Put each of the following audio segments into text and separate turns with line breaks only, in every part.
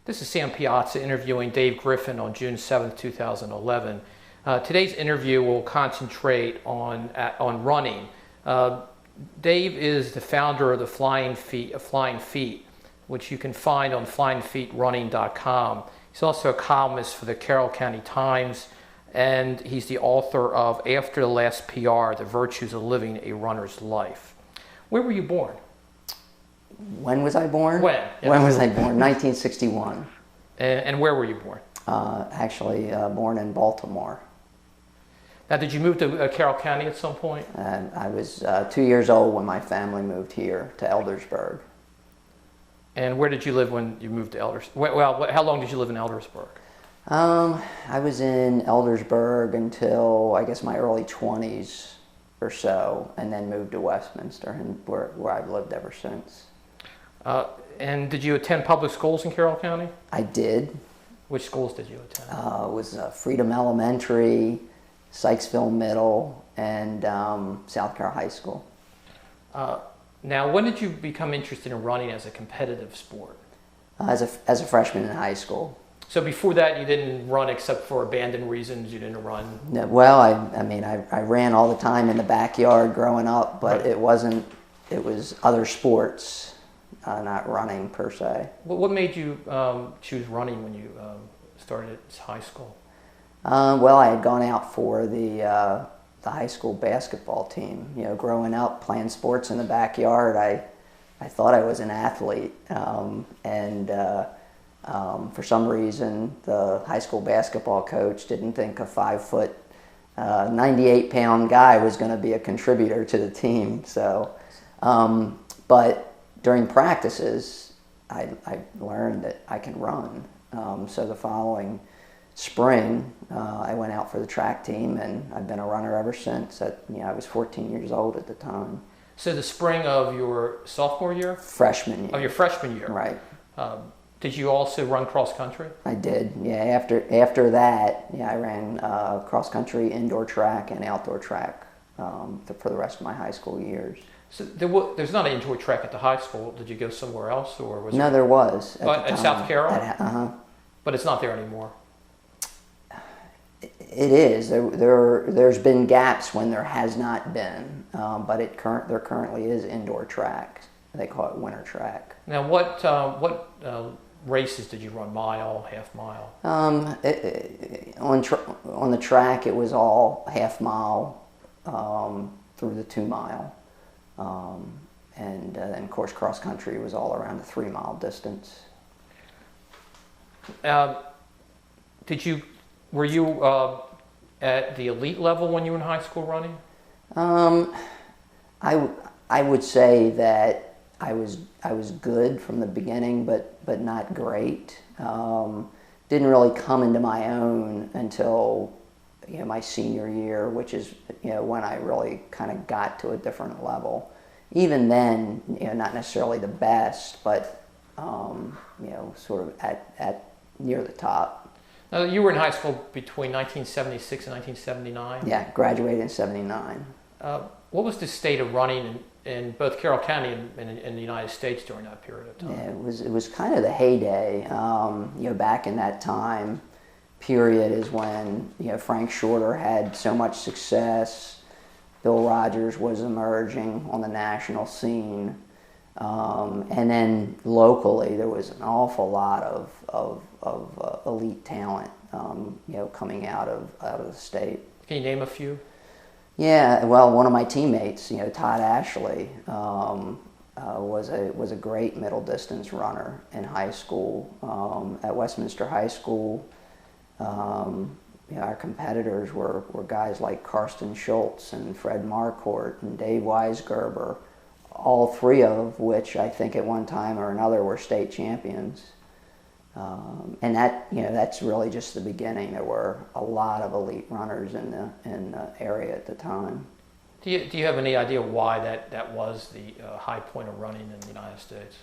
This is Sam Piazza interviewing Dave Griffin on June 7th, 2011. Today's interview will concentrate on running. Dave is the founder of the Flying Feet, which you can find on flyingfeetrunning.com. He's also a columnist for the Carroll County Times, and he's the author of After the Last PR, The Virtues of Living a Runner's Life. Where were you born?
When was I born?
When? Yes.
When was I born? 1961.
And where were you born?
Actually, born in Baltimore.
Now, did you move to Carroll County at some point?
I was 2 years old when my family moved here to Eldersburg.
And where did you live when you moved to Eldersburg? Well, how long did you live in Eldersburg?
I was in Eldersburg until, I guess, my early 20s or so, and then moved to Westminster, and where I've lived ever since.
And did you attend public schools in Carroll County?
I did.
Which schools did you attend?
It was Freedom Elementary, Sykesville Middle, and South Carroll High School.
Now, when did you become interested in running as a competitive sport?
As a freshman in high school.
So before that, you didn't run except for abandoned reasons. You didn't run.
No, well, I ran all the time in the backyard growing up, but
Right.
it wasn't. It was other sports. Not running per se.
What made you choose running when you started high school?
Well, I had gone out for the high school basketball team. You know, growing up playing sports in the backyard, I thought I was an athlete, and for some reason, the high school basketball coach didn't think a 5-foot, 98-pound guy was going to be a contributor to the team. So, but during practices, I learned that I can run. So the following spring, I went out for the track team, and I've been a runner ever since. I was 14 years old at the time.
So the spring of your sophomore year?
Freshman year.
Of your freshman year?
Right.
Did you also run cross country?
I did. Yeah. After that, yeah, I ran cross country, indoor track, and outdoor track for the rest of my high school years.
So there's not an indoor track at the high school. Did you go somewhere else, or was
No, there was.
At South Carroll?
Uh-huh.
But it's not there anymore.
It is. There's been gaps when there has not been, but there currently is indoor track. They call it winter track.
Now, what races did you run? Mile, half mile?
On the track, it was all half mile through the 2 mile. And then, of course, cross country was all around the 3 mile distance.
Were you at the elite level when you were in high school running?
I would say that I was good from the beginning, but not great. Didn't really come into my own until my senior year, which is when I really kind of got to a different level. Even then, not necessarily the best, but sort of at near the top.
Now, you were in high school between 1976 and 1979.
Yeah, graduated in '79.
What was the state of running in both Carroll County and in the United States during that period of time?
Yeah, it was kind of the heyday. Back in that time period is when Frank Shorter had so much success. Bill Rogers was emerging on the national scene, and then locally there was an awful lot of elite talent, coming out of the state.
Can you name a few?
Yeah, well, one of my teammates, Todd Ashley, was a great middle distance runner in high school. At Westminster High School, our competitors were guys like Karsten Schultz and Fred Marquardt and Dave Weisgerber, all 3 of which I think at one time or another were state champions. And that's really just the beginning. There were a lot of elite runners in the area at the time.
Do you have any idea why that was the high point of running in the United States?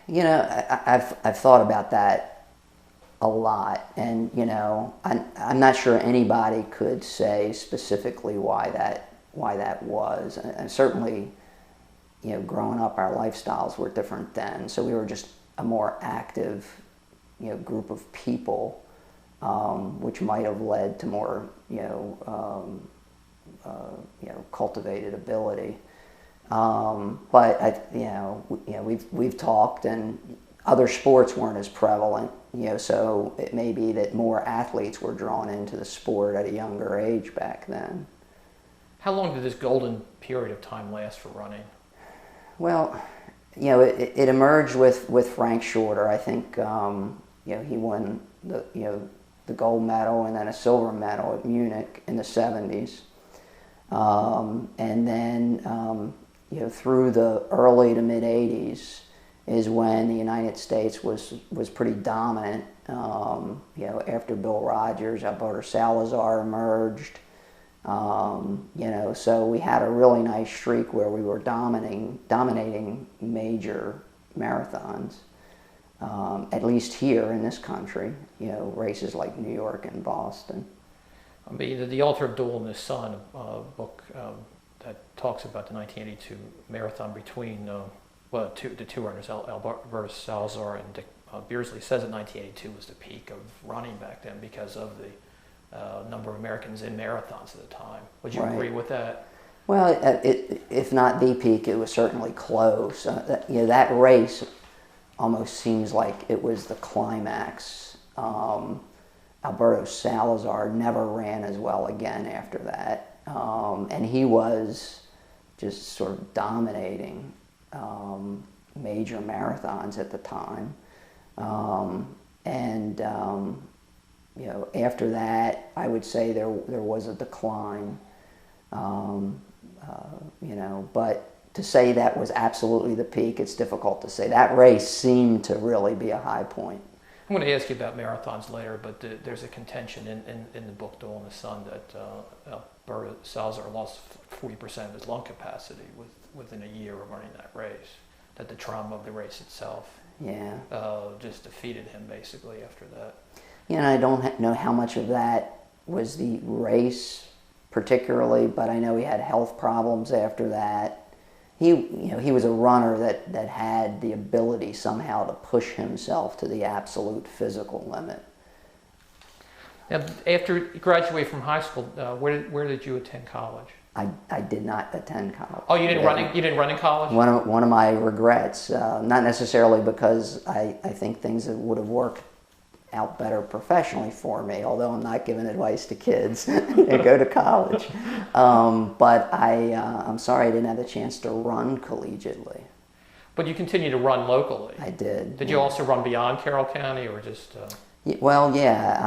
I've thought about that a lot, and I'm not sure anybody could say specifically why that was. And certainly, growing up, our lifestyles were different then, so we were just a more active group of people, which might have led to more cultivated ability. But we've talked, and other sports weren't as prevalent, so it may be that more athletes were drawn into the sport at a younger age back then.
How long did this golden period of time last for running?
Well, it emerged with Frank Shorter. I think he won the gold medal and then a silver medal at Munich in the 70s, and then through the early to mid 80s is when the United States was pretty dominant. After Bill Rogers, Alberto Salazar emerged. So we had a really nice streak where we were dominating major marathons, at least here in this country, races like New York and Boston.
I mean, the author of Duel in the Sun, a book that talks about the 1982 marathon between the two runners, Alberto Salazar and Dick Beardsley, says that 1982 was the peak of running back then because of the number of Americans in marathons at the time. Would you agree with that?
Well, if not the peak, it was certainly close. That race almost seems like it was the climax. Alberto Salazar never ran as well again after that, and he was just sort of dominating major marathons at the time. After that, I would say there was a decline. But to say that was absolutely the peak, it's difficult to say. That race seemed to really be a high point.
I'm going to ask you about marathons later, but there's a contention in the book Duel in the Sun that Alberto Salazar lost 40% of his lung capacity within a year of running that race, that the trauma of the race itself just defeated him basically after that.
And I don't know how much of that was the race particularly, but I know he had health problems after that. He was a runner that had the ability somehow to push himself to the absolute physical limit.
Now, after you graduated from high school, where did you attend college?
I did not attend college.
Oh, you didn't run. You didn't run in college?
One of my regrets, not necessarily because I think things would have worked out better professionally for me, although I'm not giving advice to kids to go to college. But I'm sorry I didn't have the chance to run collegiately.
But you continued to run locally.
I did.
Did you also run beyond Carroll County, or just?
Well, yeah.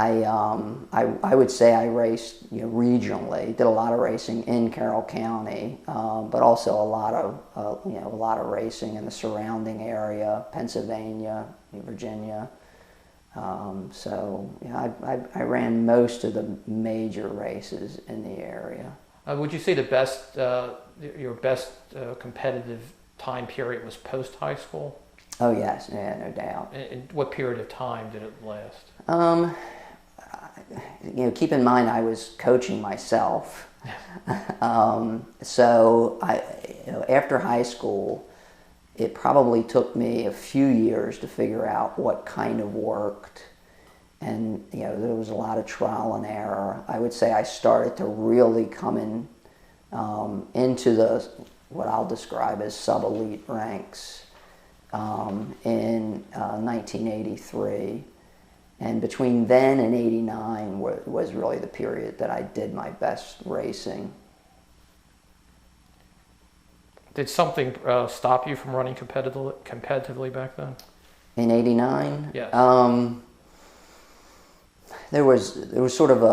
I would say I raced regionally. Did a lot of racing in Carroll County, but also a lot of racing in the surrounding area, Pennsylvania, Virginia. I ran most of the major races in the area.
Would you say your best competitive time period was post high school?
Oh yes, yeah, no doubt.
And what period of time did it last?
Keep in mind I was coaching myself. So after high school, it probably took me a few years to figure out what kind of worked, and there was a lot of trial and error. I would say I started to really come into the what I'll describe as sub-elite ranks in 1983, and between then and '89 was really the period that I did my best racing.
Did something stop you from running competitively back then?
In '89?
Yes.
There was sort of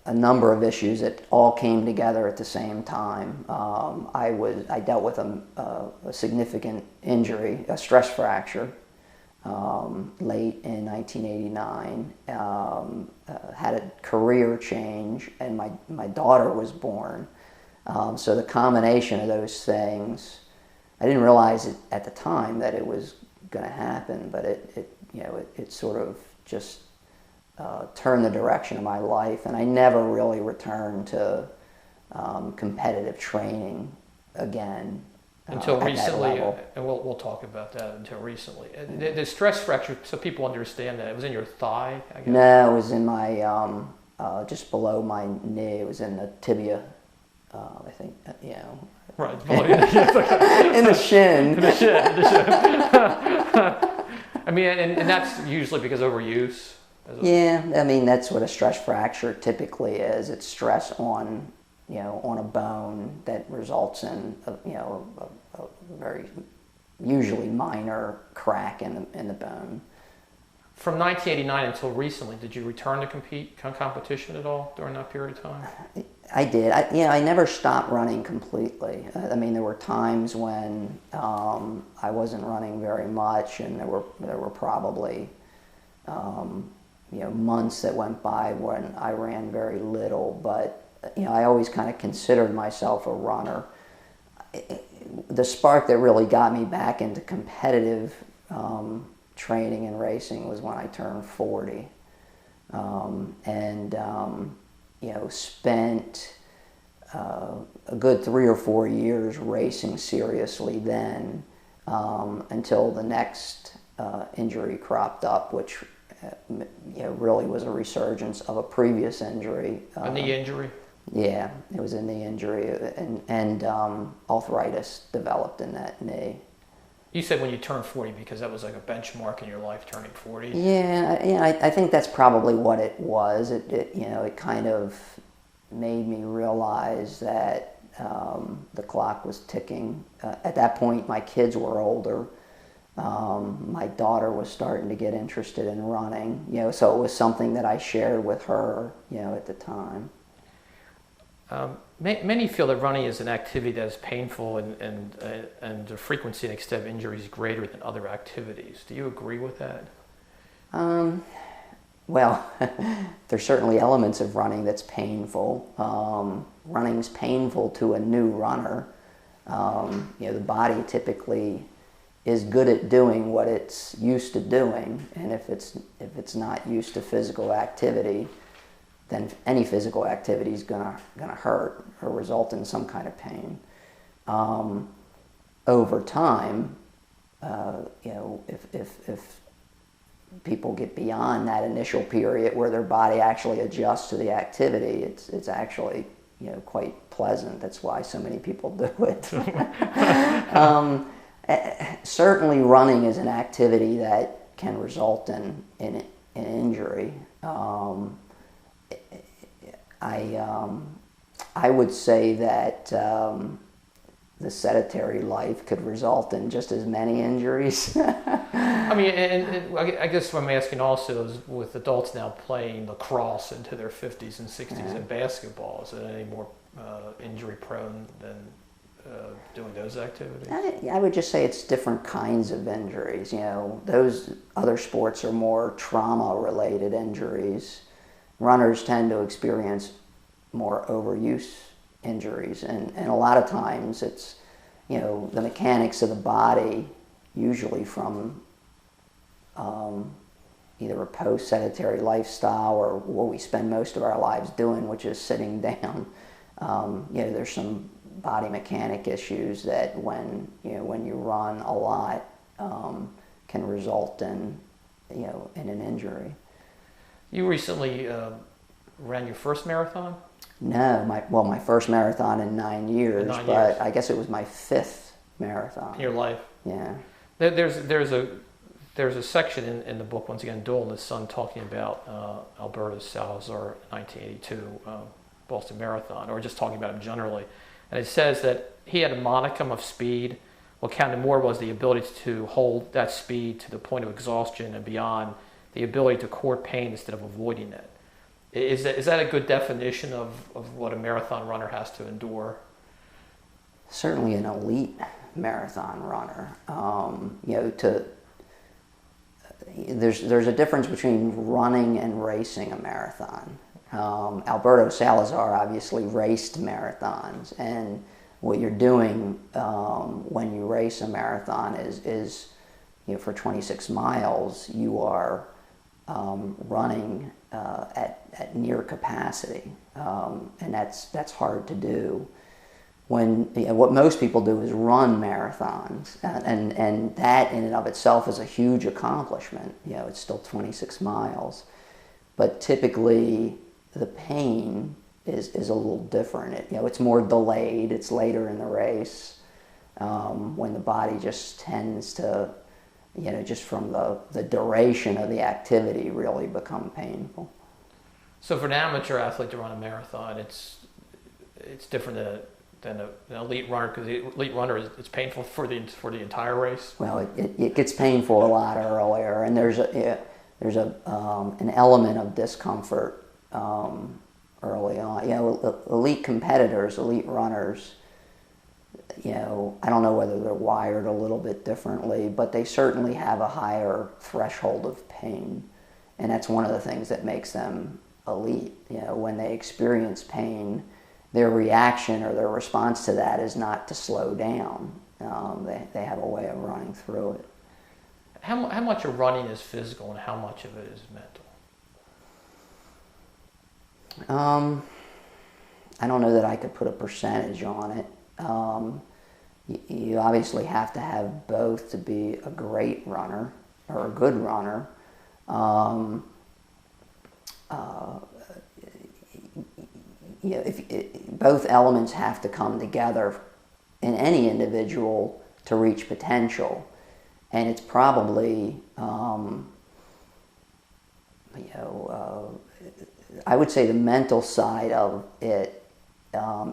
a number of issues that all came together at the same time. I dealt with a significant injury, a stress fracture, late in 1989. Had a career change, and my daughter was born. So the combination of those things, I didn't realize it at the time that it was going to happen, but it sort of just turned the direction of my life, and I never really returned to competitive training again
Until
at that
recently,
level.
and we'll talk about that until recently. The stress fracture, so people understand that, it was in your thigh, I guess?
No, it was in my, just below my knee. It was in the tibia, I think,
Right. In
in the shin.
the shin. I mean, and that's usually because of overuse.
Yeah, I mean, that's what a stress fracture typically is. It's stress on, on a bone that results in, a very usually minor crack in the bone.
From 1989 until recently, did you return to competition at all during that period of time?
I did. I never stopped running completely. I mean, there were times when I wasn't running very much, and there were probably months that went by when I ran very little. But I always kind of considered myself a runner. The spark that really got me back into competitive training and racing was when I turned 40, and spent a good 3 or 4 years racing seriously then, until the next injury cropped up, which really was a resurgence of a previous injury.
A knee injury?
Yeah, it was a knee injury, and arthritis developed in that knee.
You said when you turned 40 because that was like a benchmark in your life, turning 40.
Yeah, I think that's probably what it was. It kind of made me realize that the clock was ticking. At that point, my kids were older. My daughter was starting to get interested in running. So it was something that I shared with her. At the time.
Many feel that running is an activity that is painful and the frequency and extent of injuries is greater than other activities. Do you agree with that?
Well, there's certainly elements of running that's painful. Running's painful to a new runner. The body typically is good at doing what it's used to doing, and if it's not used to physical activity, then any physical activity is gonna hurt or result in some kind of pain. Over time, if people get beyond that initial period where their body actually adjusts to the activity, it's actually quite pleasant. That's why so many people do it. Certainly, running is an activity that can result in injury. I would say that the sedentary life could result in just as many injuries.
I mean, and I guess what I'm asking also is with adults now playing lacrosse into their 50s and 60s and basketball, is it any more injury prone than doing those activities?
I would just say it's different kinds of injuries. Those other sports are more trauma-related injuries. Runners tend to experience more overuse injuries, and a lot of times it's the mechanics of the body, usually from either a post-sedentary lifestyle or what we spend most of our lives doing, which is sitting down. There's some body mechanic issues that when you run a lot can result in in an injury.
You recently ran your first marathon?
No, my first marathon in 9 years, but I guess it was my 5th marathon.
In your life?
Yeah.
There's a section in the book, once again, Doyle and his son, talking about Alberto Salazar 1982 Boston Marathon, or just talking about him generally. And it says that he had a modicum of speed. What counted more was the ability to hold that speed to the point of exhaustion and beyond, the ability to court pain instead of avoiding it. Is that a good definition of what a marathon runner has to endure?
Certainly an elite marathon runner. There's a difference between running and racing a marathon. Alberto Salazar obviously raced marathons, and what you're doing when you race a marathon is for 26 miles you are running at near capacity, and that's hard to do. what most people do is run marathons, and that in and of itself is a huge accomplishment. It's still 26 miles, but typically the pain is a little different. It's more delayed. It's later in the race, when the body just tends to, just from the duration of the activity, really become painful.
So for an amateur athlete to run a marathon, it's different than an elite runner, because the elite runner it's painful for the entire race.
Well, it gets painful a lot earlier, and there's an element of discomfort early on. Elite competitors, elite runners, I don't know whether they're wired a little bit differently, but they certainly have a higher threshold of pain, and that's one of the things that makes them elite. When they experience pain, their reaction or their response to that is not to slow down. They have a way of running through it.
How much of running is physical and how much of it is mental?
I don't know that I could put a percentage on it. You obviously have to have both to be a great runner or a good runner. Both elements have to come together in any individual to reach potential, and it's probably I would say the mental side of it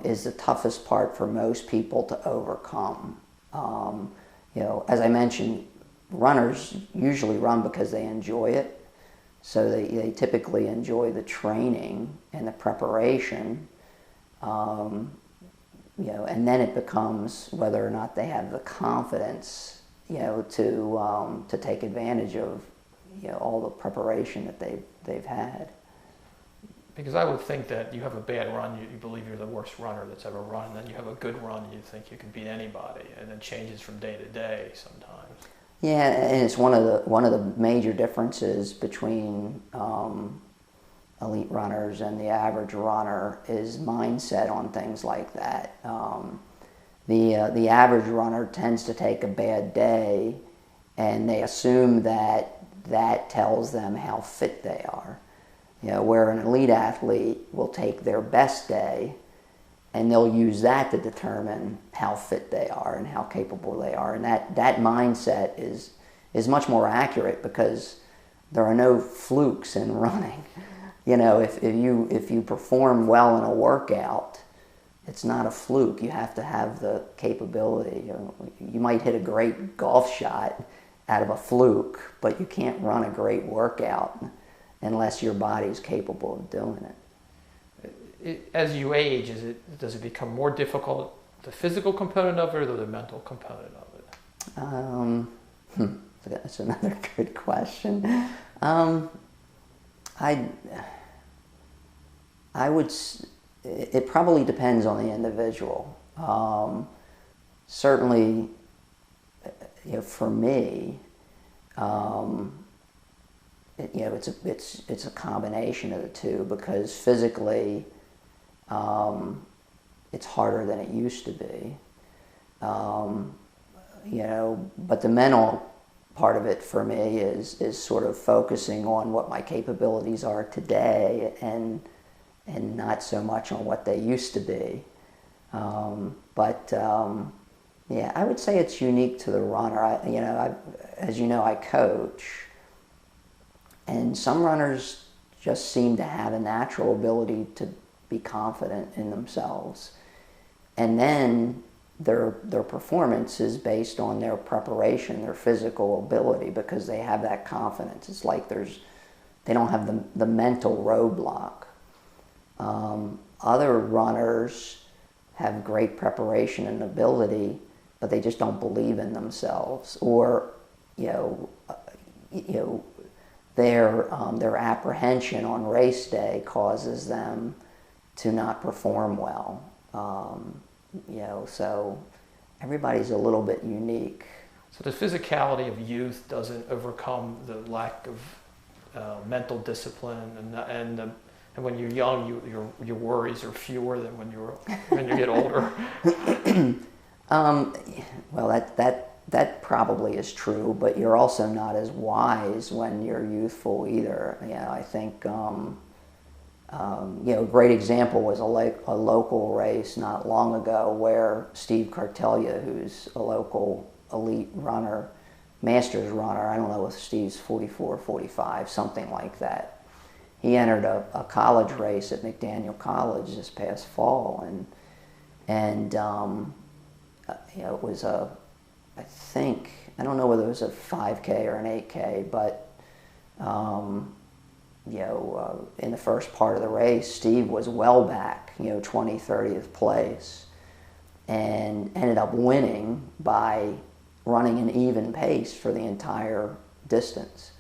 is the toughest part for most people to overcome. As I mentioned, runners usually run because they enjoy it. So they typically enjoy the training and the preparation, and then it becomes whether or not they have the confidence, to take advantage of, all the preparation that they've had.
Because I would think that you have a bad run, you believe you're the worst runner that's ever run, and then you have a good run, you think you can beat anybody, and it changes from day to day sometimes.
Yeah, and it's one of the major differences between elite runners and the average runner is mindset on things like that. The average runner tends to take a bad day, and they assume that tells them how fit they are. Where an elite athlete will take their best day, and they'll use that to determine how fit they are and how capable they are. And that mindset is much more accurate because there are no flukes in running. If you perform well in a workout, it's not a fluke. You have to have the capability. You might hit a great golf shot out of a fluke, but you can't run a great workout unless your body's capable of doing it.
As you age, does it become more difficult, the physical component of it or the mental component of it?
That's another good question. I would. It probably depends on the individual. Certainly, for me, it's a combination of the two, because physically, it's harder than it used to be. But the mental part of it for me is sort of focusing on what my capabilities are today and not so much on what they used to be. I would say it's unique to the runner. As you know, I coach, and some runners just seem to have a natural ability to be confident in themselves, and then their performance is based on their preparation, their physical ability, because they have that confidence. It's like they don't have the mental roadblock. Other runners have great preparation and ability, but they just don't believe in themselves, or their apprehension on race day causes them to not perform well. So everybody's a little bit unique.
So the physicality of youth doesn't overcome the lack of mental discipline and And when you're young, your worries are fewer than when you get older.
Well, that probably is true, but you're also not as wise when you're youthful either. I think a great example was a local race not long ago where Steve Cartelia, who's a local elite runner, masters runner, I don't know if Steve's 44, 45, something like that. He entered a college race at McDaniel College this past fall, and it was I don't know whether it was a 5K or an 8K, but in the first part of the race, Steve was well back, 20th, 30th place, and ended up winning by running an even pace for the entire distance.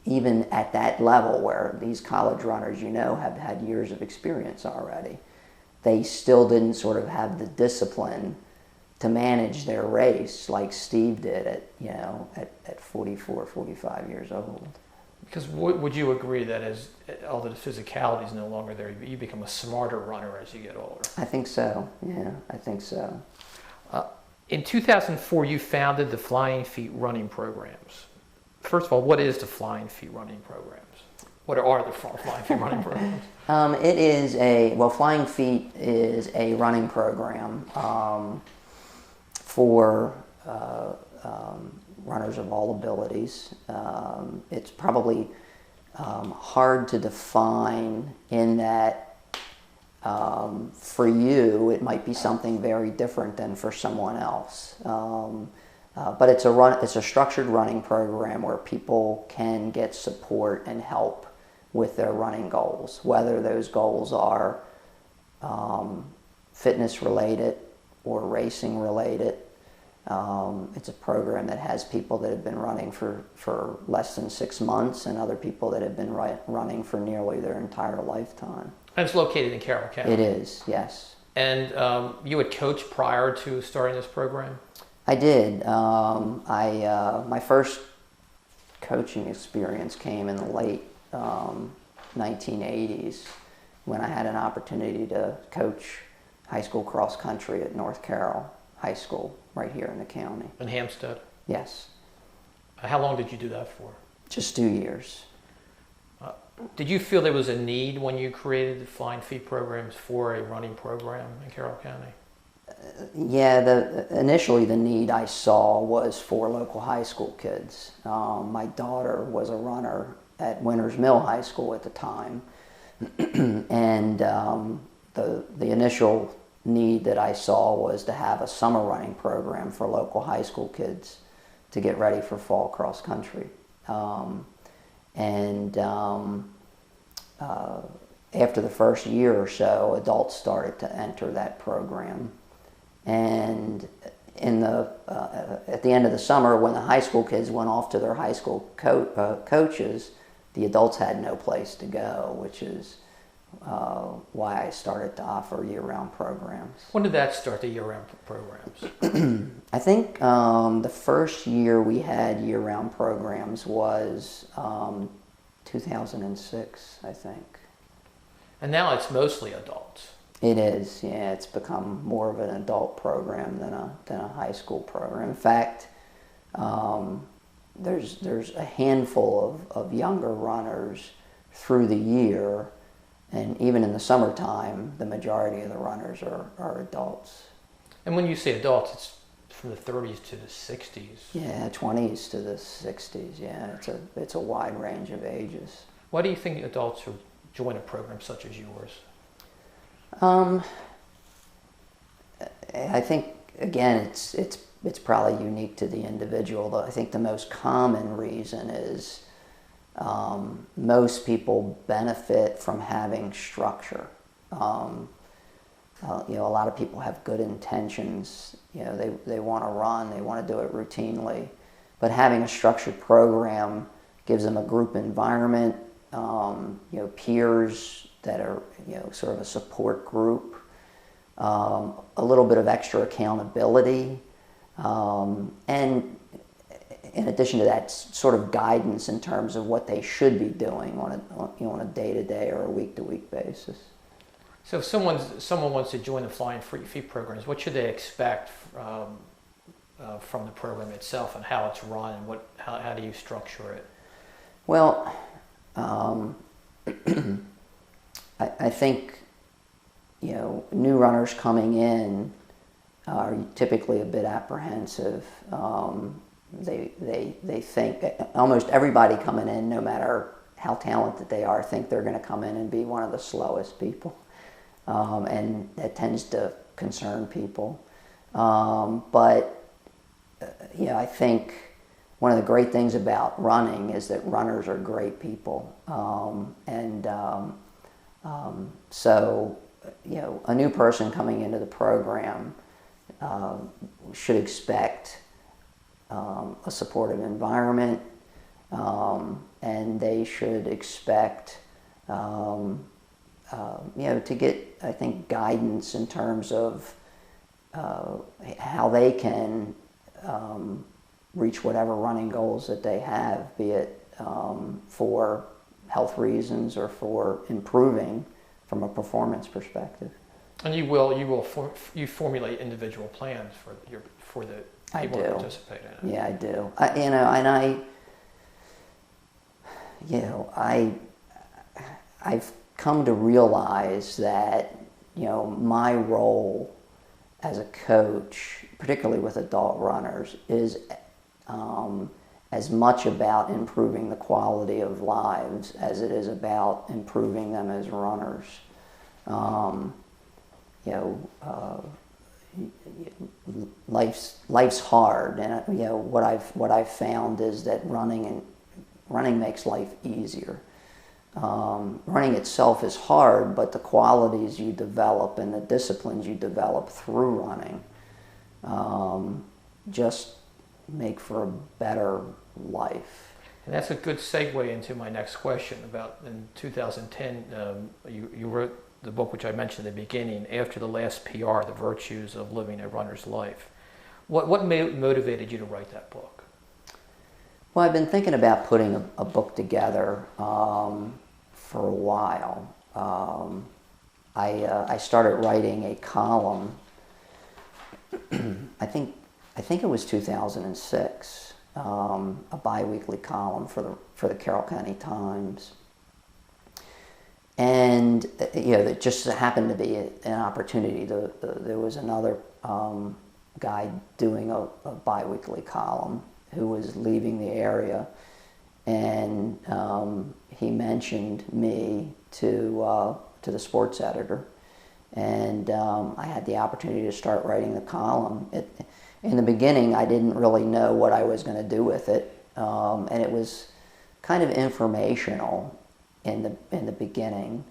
Even at that level where these college runners, have had years of experience already, they still didn't sort of have the discipline to manage their race like Steve did at 44, 45 years old.
Because would you agree that although the physicality is no longer there, you become a smarter runner as you get older?
I think so. Yeah, I think so.
In 2004, you founded the Flying Feet running programs. First of all, what is the Flying Feet running programs? What are the Flying Feet running programs?
Flying Feet is a running program for runners of all abilities. It's probably hard to define in that for you it might be something very different than for someone else. But it's a structured running program where people can get support and help with their running goals, whether those goals are fitness related or racing related. It's a program that has people that have been running for less than 6 months and other people that have been running for nearly their entire lifetime.
And it's located in Carroll County.
It is, yes.
And you had coached prior to starting this program?
I did. My first coaching experience came in the late 1980s when I had an opportunity to coach high school cross country at North Carroll High School right here in the county.
In Hampstead?
Yes.
How long did you do that for? Just
2 years.
Did you feel there was a need when you created the Flying Feet programs for a running program in Carroll County?
Initially the need I saw was for local high school kids. My daughter was a runner at Winters Mill High School at the time, and the initial need that I saw was to have a summer running program for local high school kids to get ready for fall cross country. After the first year or so, adults started to enter that program. And at the end of the summer, when the high school kids went off to their high school coaches, the adults had no place to go, which is why I started to offer year-round programs.
When did that start, the year-round programs?
I think the first year we had year-round programs was 2006, I think.
And now it's mostly adults.
It is, yeah. It's become more of an adult program than a high school program. In fact, there's a handful of younger runners through the year, and even in the summertime, the majority of the runners are adults.
And when you say adults, it's from the 30s to the 60s.
Yeah, 20s to the 60s. Yeah, it's a wide range of ages.
Why do you think adults should join a program such as yours?
I think again, it's probably unique to the individual. I think the most common reason is most people benefit from having structure. A lot of people have good intentions. They want to run, they want to do it routinely, but having a structured program gives them a group environment, peers that are sort of a support group, a little bit of extra accountability, and in addition to that, sort of guidance in terms of what they should be doing on a day-to-day or a week-to-week basis.
So if someone wants to join the Flying Feet programs, what should they expect from the program itself and how it's run, and how do you structure it?
Well, I think, new runners coming in are typically a bit apprehensive. They think, almost everybody coming in, no matter how talented they are, think they're going to come in and be one of the slowest people. And that tends to concern people. But I think one of the great things about running is that runners are great people. So a new person coming into the program should expect a supportive environment, and they should expect to get, I think, guidance in terms of how they can reach whatever running goals that they have, be it for health reasons or for improving from a performance perspective.
And you formulate individual plans for the people to participate in it.
Yeah, I do. I've come to realize that my role as a coach, particularly with adult runners, is as much about improving the quality of lives as it is about improving them as runners. Life's hard, and what I've found is that running makes life easier. Running itself is hard, but the qualities you develop and the disciplines you develop through running just make for a better life.
And that's a good segue into my next question. About in 2010, you wrote the book which I mentioned at the beginning, After the Last PR, The Virtues of Living a Runner's Life. What motivated you to write that book?
Well, I've been thinking about putting a book together for a while. I started writing a column, I think it was 2006, a bi-weekly column for the Carroll County Times. And it just happened to be an opportunity. There was another guy doing a bi-weekly column who was leaving the area, and he mentioned me to the sports editor, and I had the opportunity to start writing the column. In the beginning, I didn't really know what I was going to do with it, and it was kind of informational in the beginning,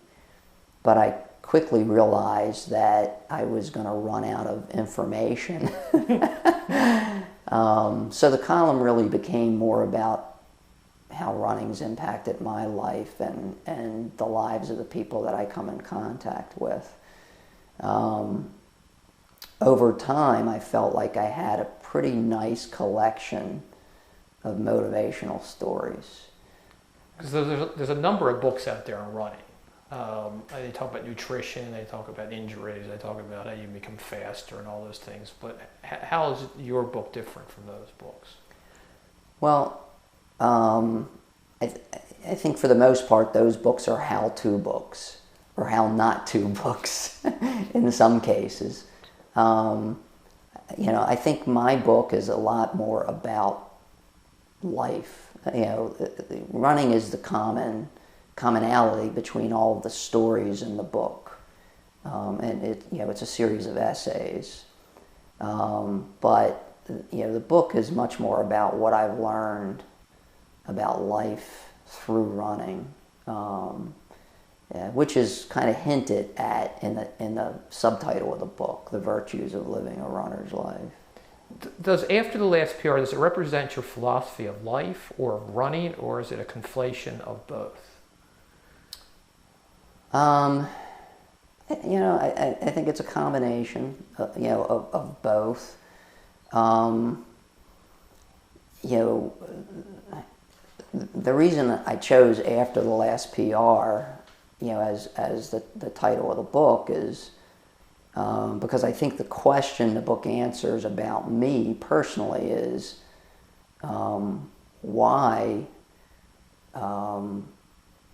but I quickly realized that I was going to run out of information. So the column really became more about how running's impacted my life and the lives of the people that I come in contact with. Over time, I felt like I had a pretty nice collection of motivational stories.
Because there's a number of books out there on running. They talk about nutrition, they talk about injuries, they talk about how you become faster and all those things. But how is your book different from those books?
Well, I think for the most part, those books are how-to books, or how-not-to books in some cases. I think my book is a lot more about life. Running is the commonality between all of the stories in the book, and it's a series of essays. But the book is much more about what I've learned about life through running, which is kind of hinted at in the subtitle of the book, The Virtues of Living a Runner's Life.
Does After the Last PR, does it represent your philosophy of life or of running, or is it a conflation of both?
I think it's a combination, of both. you know, the reason I chose After the Last PR, you know, as the title of the book is because I think the question the book answers about me personally is why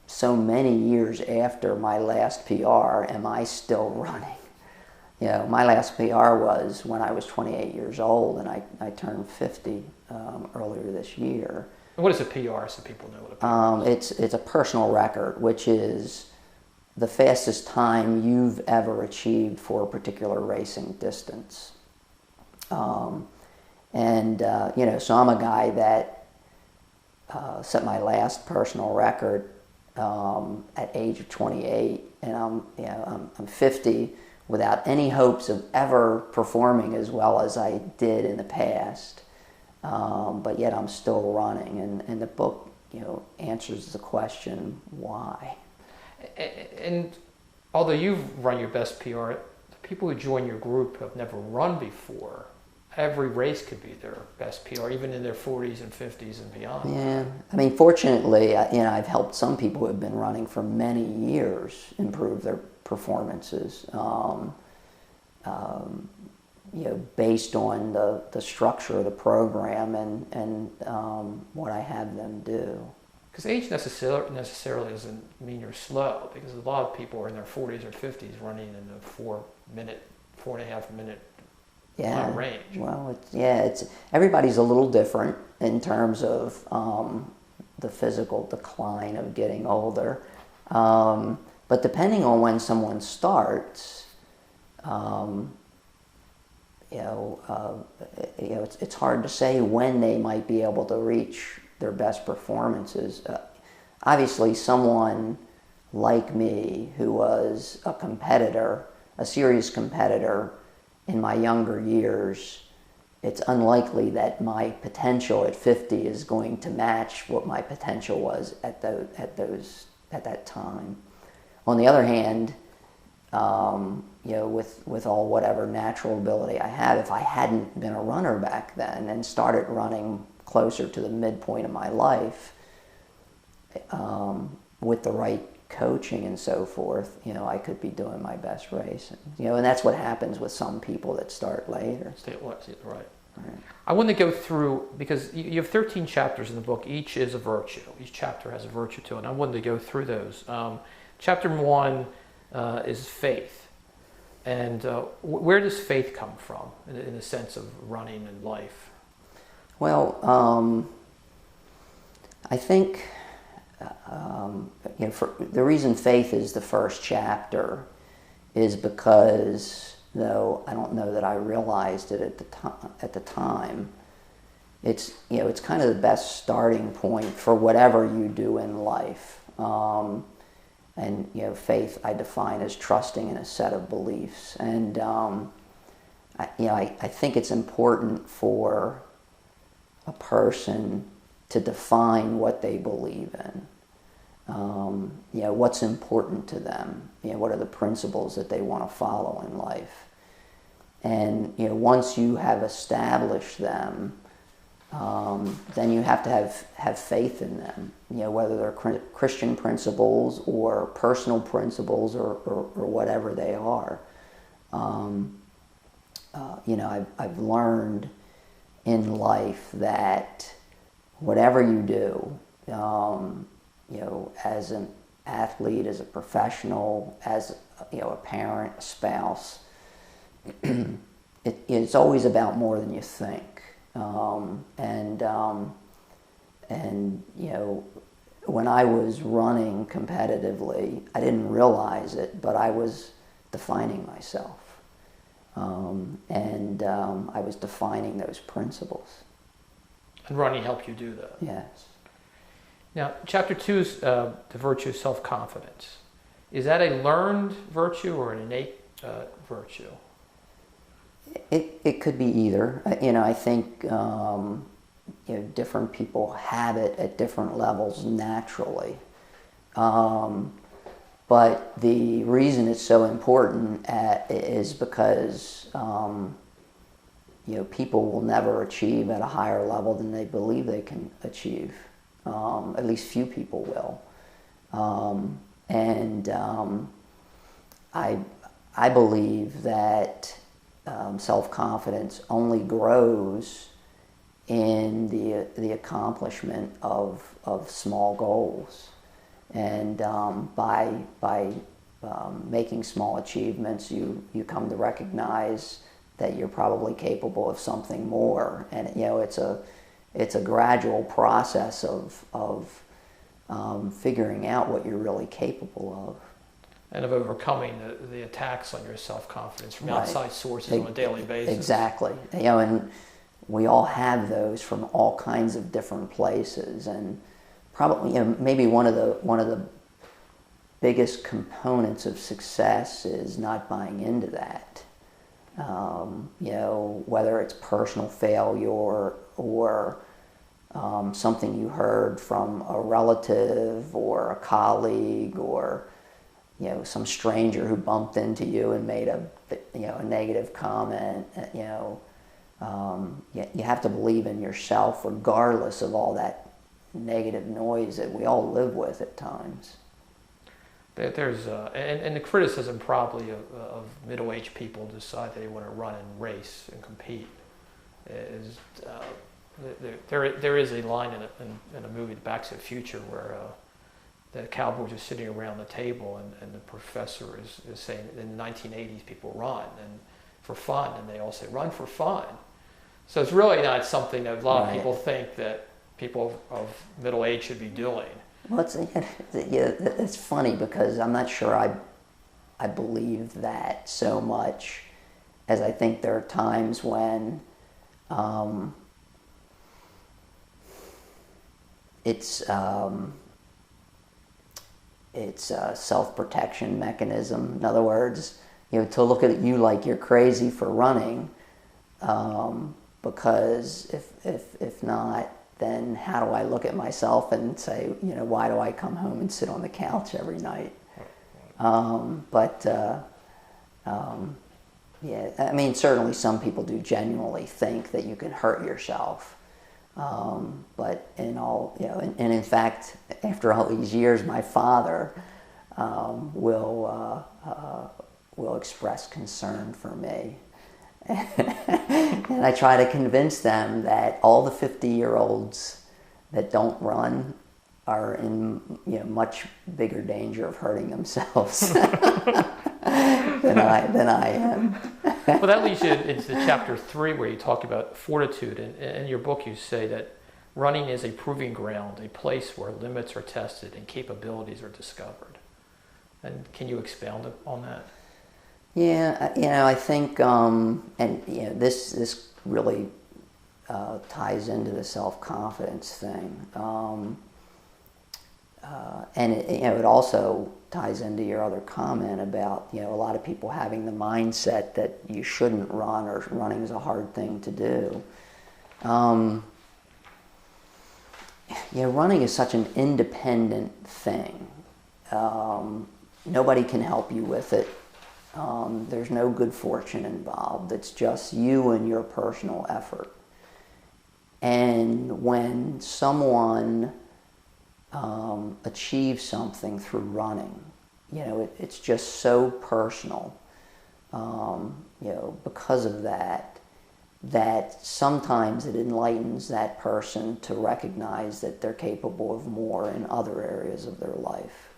so many years after my last PR am I still running? You know, my last PR was when I was 28 years old, and I turned 50 earlier this year.
What is a PR, so people know what a PR is?
It's a personal record, which is the fastest time you've ever achieved for a particular racing distance. You know, so I'm a guy that set my last personal record at age of 28, and I'm 50 without any hopes of ever performing as well as I did in the past. But yet I'm still running, and the book, you know, answers the question why.
And although you've run your best PR, the people who join your group have never run before. Every race could be their best PR, even in their 40s and 50s and beyond.
Yeah, I mean, fortunately, you know, I've helped some people who have been running for many years improve their performances. You know, based on the structure of the program and what I have them do.
Because age necessarily doesn't mean you're slow, because a lot of people are in their 40s or 50s running in a 4.5 minute range.
Well, it's everybody's a little different in terms of the physical decline of getting older. But depending on when someone starts, it's hard to say when they might be able to reach their best performances. Obviously, someone like me who was a competitor, a serious competitor in my younger years, it's unlikely that my potential at 50 is going to match what my potential was at that time. On the other hand, you know, with all whatever natural ability I have, if I hadn't been a runner back then and started running closer to the midpoint of my life, with the right coaching and so forth, you know, I could be doing my best race. You know, and that's what happens with some people that start later.
Right. I want to go through, because you have 13 chapters in the book. Each is a virtue. Each chapter has a virtue to it. And I wanted to go through those. Chapter 1 is faith. And where does faith come from in the sense of running and life?
Well, I think you know, the reason faith is the first chapter is because, though I don't know that I realized it at the time, it's, you know, it's kind of the best starting point for whatever you do in life. And, you know, faith I define as trusting in a set of beliefs. And, I think it's important for a person to define what they believe in. You know, what's important to them. You know, what are the principles that they want to follow in life. And, you know, once you have established them, then you have to have faith in them, you know, whether they're Christian principles or personal principles or whatever they are. You know, I've learned in life that whatever you do, you know, as an athlete, as a professional, as, you know, a parent, a spouse, it's always about more than you think. And you know, when I was running competitively, I didn't realize it, but I was defining myself. I was defining those principles.
And running helped you do that.
Yes.
Now, chapter 2 is the virtue of self-confidence. Is that a learned virtue or an innate virtue?
It could be either. You know, I think you know, different people have it at different levels naturally. But the reason it's so important is because people will never achieve at a higher level than they believe they can achieve. At least few people will. I believe that self-confidence only grows in the accomplishment of small goals, and by making small achievements, you come to recognize that you're probably capable of something more, and it's a gradual process of figuring out what you're really capable of.
And of overcoming the attacks on your self-confidence from
Right.
outside sources on a daily basis.
Exactly. And we all have those from all kinds of different places, and probably maybe one of the biggest components of success is not buying into that. Whether it's personal failure or something you heard from a relative or a colleague or some stranger who bumped into you and made a negative comment. You have to believe in yourself regardless of all that negative noise that we all live with at times.
There's and the criticism probably of middle-aged people who decide they want to run and race and compete is there is a line in a movie, Back to the Future, where the cowboys are sitting around the table and the professor is saying in the 1980s people run and for fun, and they all say run for fun. So it's really not something that a lot of people think that people of middle age should be doing.
Well, it's funny because I'm not sure I believe that so much as I think there are times when it's a self-protection mechanism. In other words, to look at you like you're crazy for running, because if not, then how do I look at myself and say, why do I come home and sit on the couch every night? Certainly some people do genuinely think that you can hurt yourself. But in fact, after all these years, my father will express concern for me. And I try to convince them that all the 50-year-olds that don't run are in much bigger danger of hurting themselves than I am.
Well, that leads you into chapter 3, where you talk about fortitude. And in your book, you say that running is a proving ground, a place where limits are tested and capabilities are discovered. And can you expound on that?
Yeah, I think, this really ties into the self-confidence thing, and it also ties into your other comment about a lot of people having the mindset that you shouldn't run or running is a hard thing to do. Running is such an independent thing. Nobody can help you with it. There's no good fortune involved. It's just you and your personal effort. And when someone achieves something through running, it's just so personal, because of that sometimes it enlightens that person to recognize that they're capable of more in other areas of their life.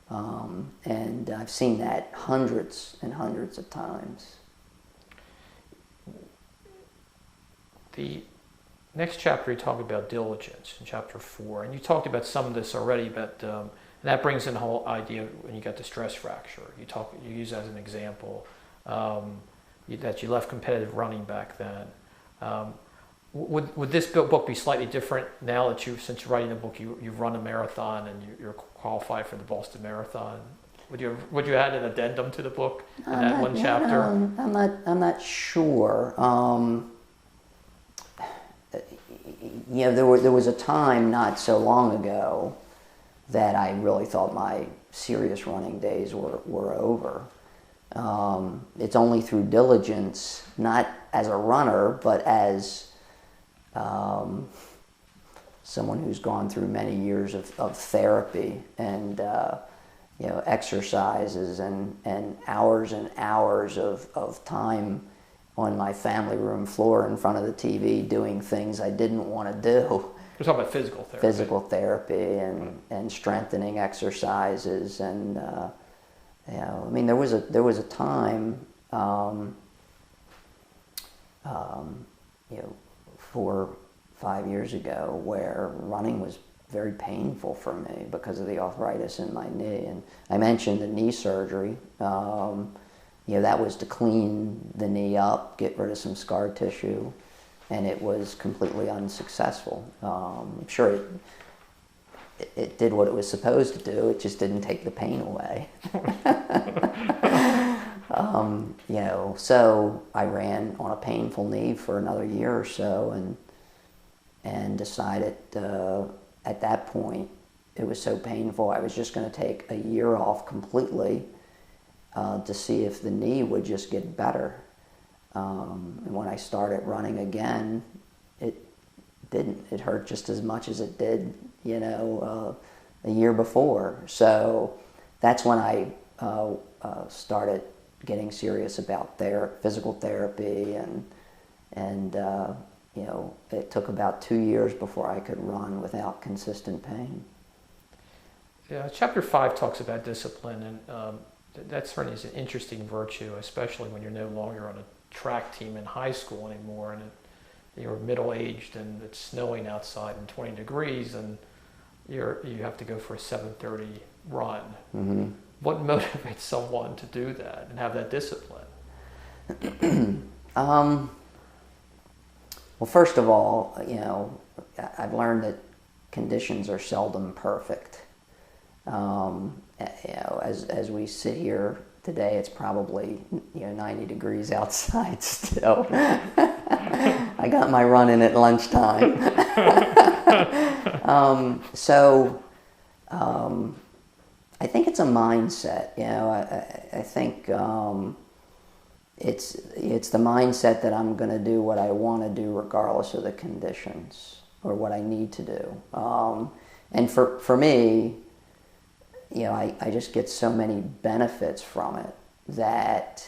And I've seen that hundreds and hundreds of times.
The next chapter, you talk about diligence in chapter 4, and you talked about some of this already, but and that brings in the whole idea when you got the stress fracture. You use as an example that you left competitive running back then. Would this book be slightly different now that since you're writing the book, you've run a marathon and you're qualified for the Boston Marathon? Would you add an addendum to the book in that one chapter?
I'm not sure. There was a time not so long ago that I really thought my serious running days were over. It's only through diligence, not as a runner, but as someone who's gone through many years of therapy and exercises and hours of time on my family room floor in front of the TV doing things I didn't want to do.
We're talking about physical therapy.
Physical therapy and strengthening exercises and I mean there was a time 4-5 years ago where running was very painful for me because of the arthritis in my knee. And I mentioned the knee surgery. That was to clean the knee up, get rid of some scar tissue, and it was completely unsuccessful. I'm sure it did what it was supposed to do. It just didn't take the pain away. So I ran on a painful knee for another year or so, and decided at that point it was so painful I was just going to take a year off completely to see if the knee would just get better. And when I started running again, it didn't. It hurt just as much as it did, a year before. So that's when I started getting serious about physical therapy, and it took about 2 years before I could run without consistent pain.
Yeah, Chapter 5 talks about discipline, and that certainly is an interesting virtue, especially when you're no longer on a track team in high school anymore, and you're middle-aged and it's snowing outside and 20 degrees, and you have to go for a 7:30 run. Mm-hmm. What motivates someone to do that and have that discipline?
Well, first of all, I've learned that conditions are seldom perfect. As we sit here today, it's probably 90 degrees outside still. I got my run in at lunchtime. I think it's a mindset. I think it's the mindset that I'm going to do what I want to do regardless of the conditions or what I need to do. And for me, I just get so many benefits from it that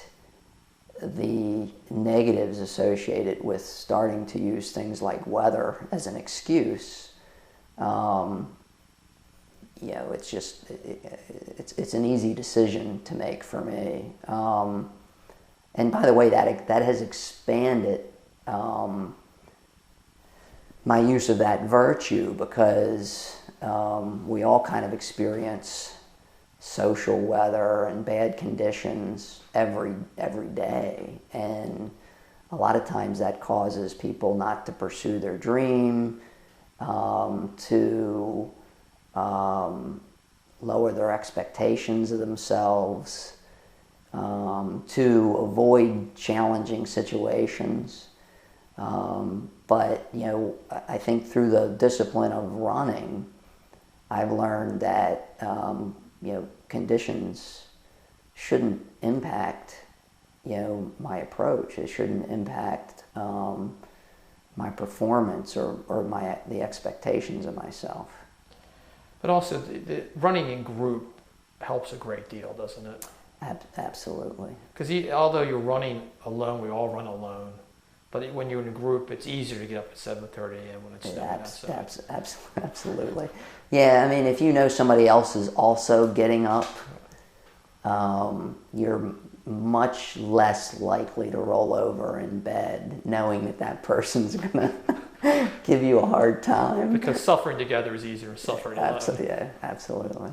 the negatives associated with starting to use things like weather as an excuse, it's just it's an easy decision to make for me. And by the way, that has expanded my use of that virtue, because we all kind of experience social weather and bad conditions every day, and a lot of times that causes people not to pursue their dream, to lower their expectations of themselves, to avoid challenging situations. But I think through the discipline of running, I've learned that conditions shouldn't impact my approach. It shouldn't impact my performance or the expectations of myself.
But also, the running in group helps a great deal, doesn't it?
Absolutely.
Because although you're running alone, we all run alone. But when you're in a group, it's easier to get up at 7:30 a.m. when it's snowing outside.
Absolutely. Yeah, I mean, if you know somebody else is also getting up, you're much less likely to roll over in bed knowing that person's going to give you a hard time.
Because suffering together is easier than suffering alone.
Yeah, absolutely.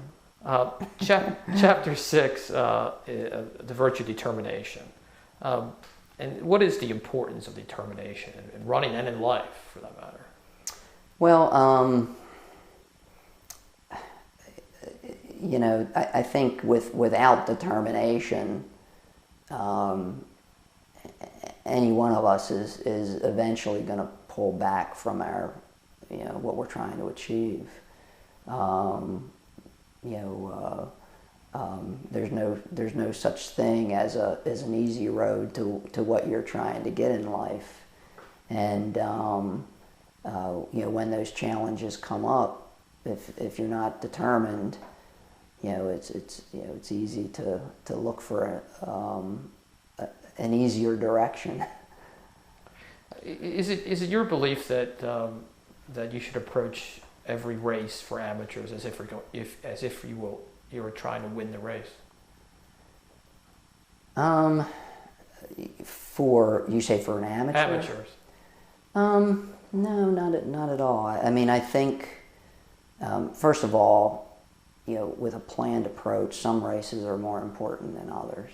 Chapter 6, the virtue of determination. And what is the importance of determination in running and in life, for that matter?
Well, I think without determination, any one of us is eventually going to pull back from our, what we're trying to achieve. there's no such thing as an easy road to what you're trying to get in life, and when those challenges come up, if you're not determined, it's easy to look for an easier direction.
Is it your belief that that you should approach every race for amateurs as if you were trying to win the race?
For an amateur?
Amateurs.
No, not at all. I mean, I think first of all, with a planned approach, some races are more important than others,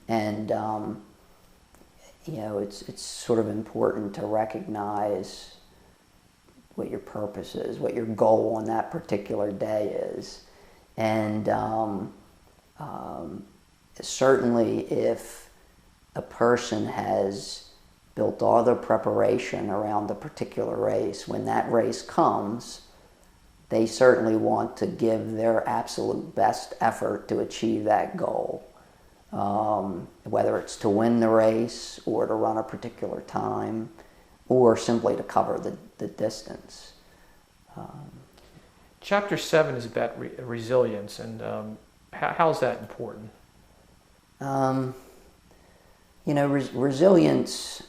and it's sort of important to recognize what your purpose is, what your goal on that particular day is, and certainly if a person has built all their preparation around the particular race, when that race comes, they certainly want to give their absolute best effort to achieve that goal. Whether it's to win the race or to run a particular time or simply to cover the distance.
Chapter 7 is about resilience, and how is that important?
Resilience,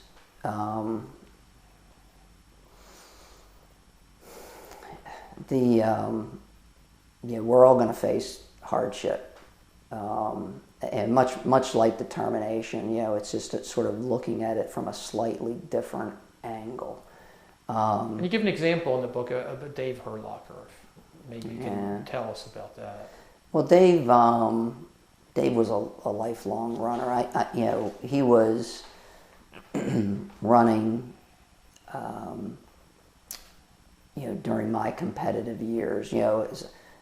we're all going to face hardship, and much like determination, it's just sort of looking at it from a slightly different angle.
And you give an example in the book of Dave Herlocker. Maybe you can tell us about that.
Well, Dave was a lifelong runner. He was running, during my competitive years.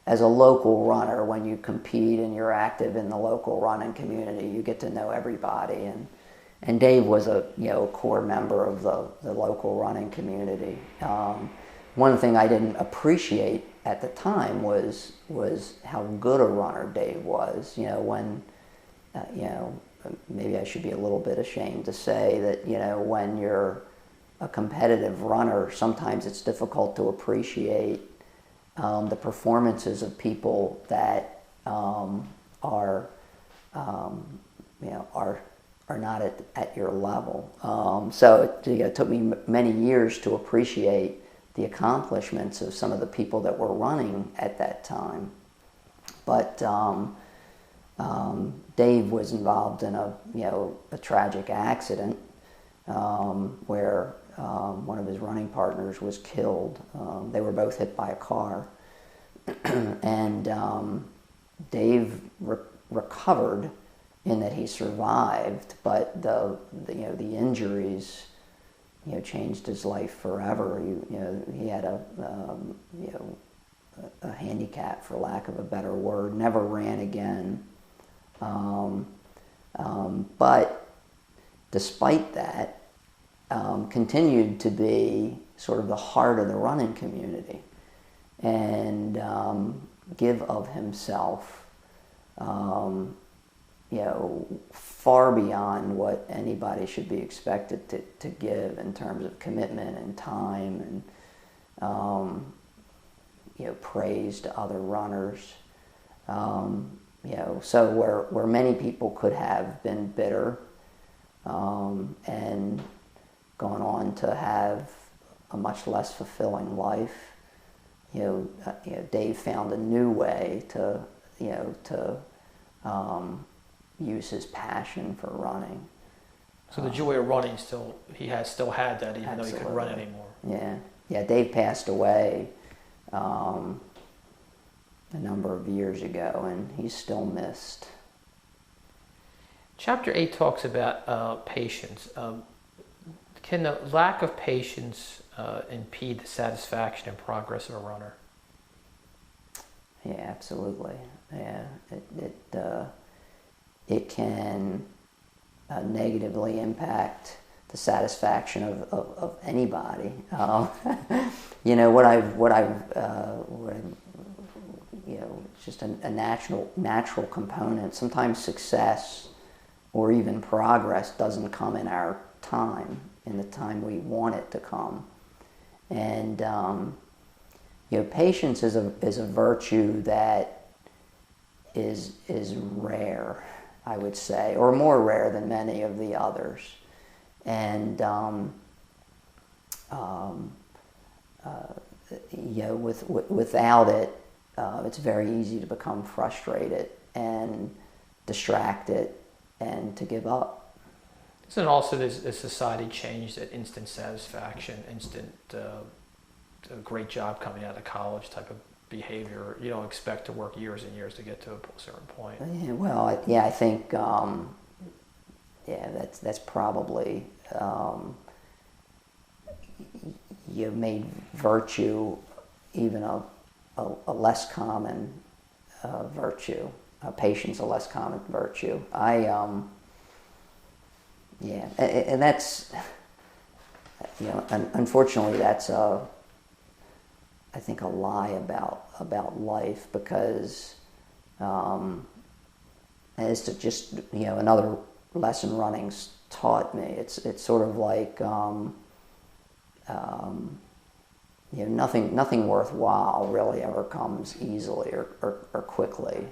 As a local runner, when you compete and you're active in the local running community, you get to know everybody. And Dave was a core member of the local running community. One thing I didn't appreciate at the time was how good a runner Dave was. When maybe I should be a little bit ashamed to say that when you're a competitive runner, sometimes it's difficult to appreciate the performances of people that are not at your level. So it took me many years to appreciate the accomplishments of some of the people that were running at that time. But Dave was involved in a tragic accident where one of his running partners was killed. They were both hit by a car, and Dave recovered in that he survived, but the injuries changed his life forever. He had a handicap, for lack of a better word. Never ran again, but despite that, continued to be sort of the heart of the running community and give of himself, far beyond what anybody should be expected to give in terms of commitment and time and praise to other runners. So where many people could have been bitter and gone on to have a much less fulfilling life, Dave found a new way to use his passion for running.
So the joy of running he still had that, even
Absolutely.
though he couldn't run anymore.
Yeah. Dave passed away a number of years ago, and he's still missed.
Chapter 8 talks about patience. Can the lack of patience impede the satisfaction and progress of a runner?
Yeah, absolutely. Yeah, it can negatively impact the satisfaction of anybody. What I've it's just a natural component. Sometimes success or even progress doesn't come in our time, in the time we want it to come. And patience is a virtue that is rare, I would say, or more rare than many of the others. And without it, it's very easy to become frustrated and distracted and to give up.
Isn't also this society changed that instant satisfaction, instant a great job coming out of college type of behavior? You don't expect to work years and years to get to a certain point.
Yeah, well, I think that's probably made virtue even a less common virtue. Patience a less common virtue. And that's unfortunately that's I think a lie about life, because as to just another lesson running's taught me, it's sort of like nothing worthwhile really ever comes easily or quickly.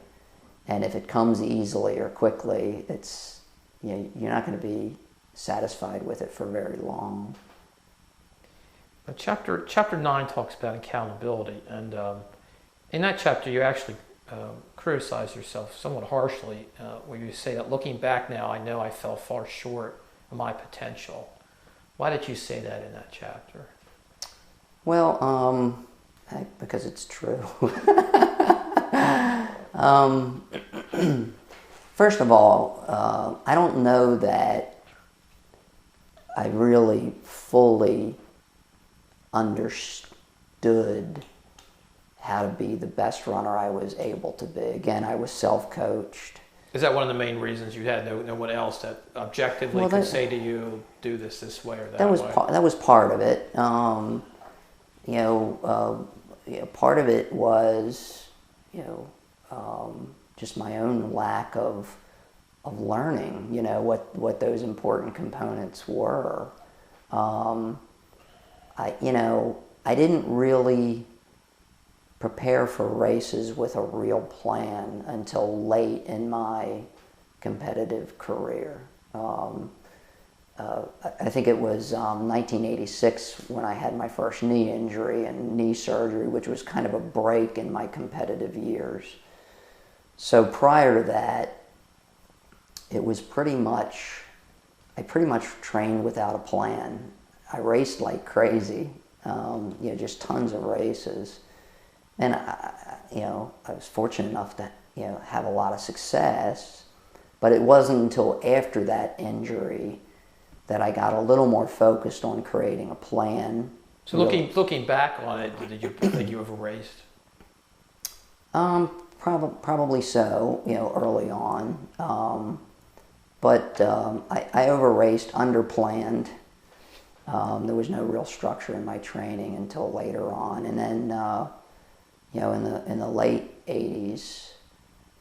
And if it comes easily or quickly, it's you're not going to be satisfied with it for very long.
Chapter 9 talks about accountability, and in that chapter you actually criticize yourself somewhat harshly, where you say that looking back now, I know I fell far short of my potential. Why did you say that in that chapter?
Well, because it's true. First of all, I don't know that I really fully understood how to be the best runner I was able to be. Again, I was self-coached.
Is that one of the main reasons you had no one else that objectively could say to you, do this way or that way?
That was part of it. Part of it was, just my own lack of learning, what those important components were. I didn't really prepare for races with a real plan until late in my competitive career. I think it was 1986 when I had my first knee injury and knee surgery, which was kind of a break in my competitive years. So prior to that, it was I pretty much trained without a plan. I raced like crazy, just tons of races. And I was fortunate enough to, have a lot of success, but it wasn't until after that injury that I got a little more focused on creating a plan.
So looking back on it, did you think you ever raced?
Probably so, early on. But I over-raced, under-planned. There was no real structure in my training until later on. And then, in the late 80s,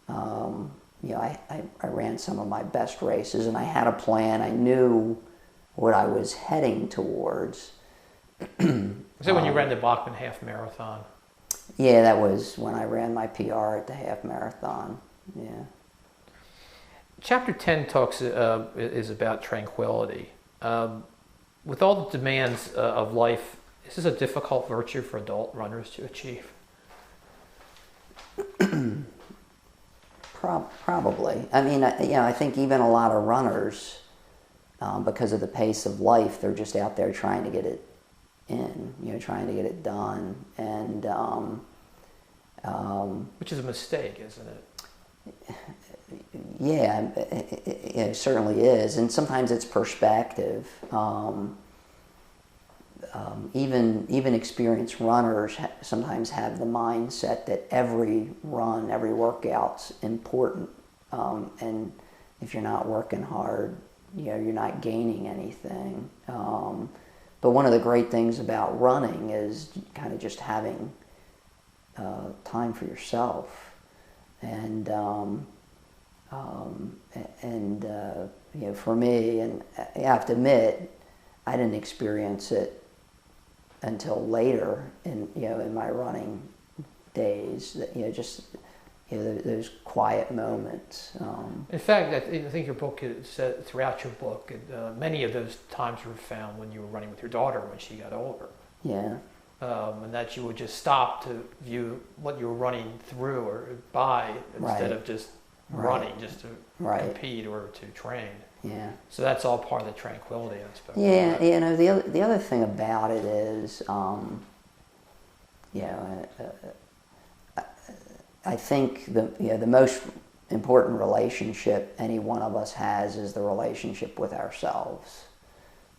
I ran some of my best races, and I had a plan. I knew what I was heading towards.
Was that when you ran the Bachman half marathon?
Yeah, that was when I ran my PR at the half marathon. Yeah.
Chapter 10 is about tranquility. With all the demands of life, is this a difficult virtue for adult runners to achieve?
Probably. I mean, I think even a lot of runners, because of the pace of life, they're just out there trying to get it in, trying to get it done, and
which is a mistake, isn't it?
Yeah, it certainly is, and sometimes it's perspective. Even experienced runners sometimes have the mindset that every run, every workout's important, and if you're not working hard, you're not gaining anything. But one of the great things about running is kind of just having time for yourself. And for me, and I have to admit, I didn't experience it until later in my running days. Those quiet moments.
In fact, I think your book said throughout your book, many of those times were found when you were running with your daughter when she got older.
Yeah.
And that you would just stop to view what you were running through or by instead of just running, just to compete or to train.
Yeah.
So that's all part of the tranquility aspect.
Yeah, the other thing about it is, I think the most important relationship any one of us has is the relationship with ourselves,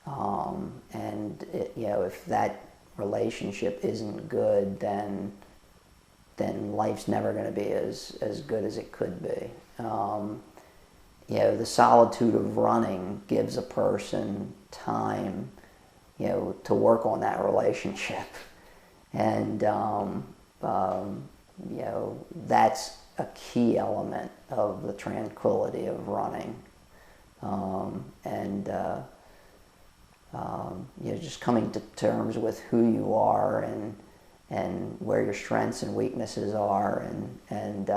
and if that relationship isn't good, then life's never going to be as good as it could be. The solitude of running gives a person time, to work on that relationship, and that's a key element of the tranquility of running, just coming to terms with who you are and where your strengths and weaknesses are, and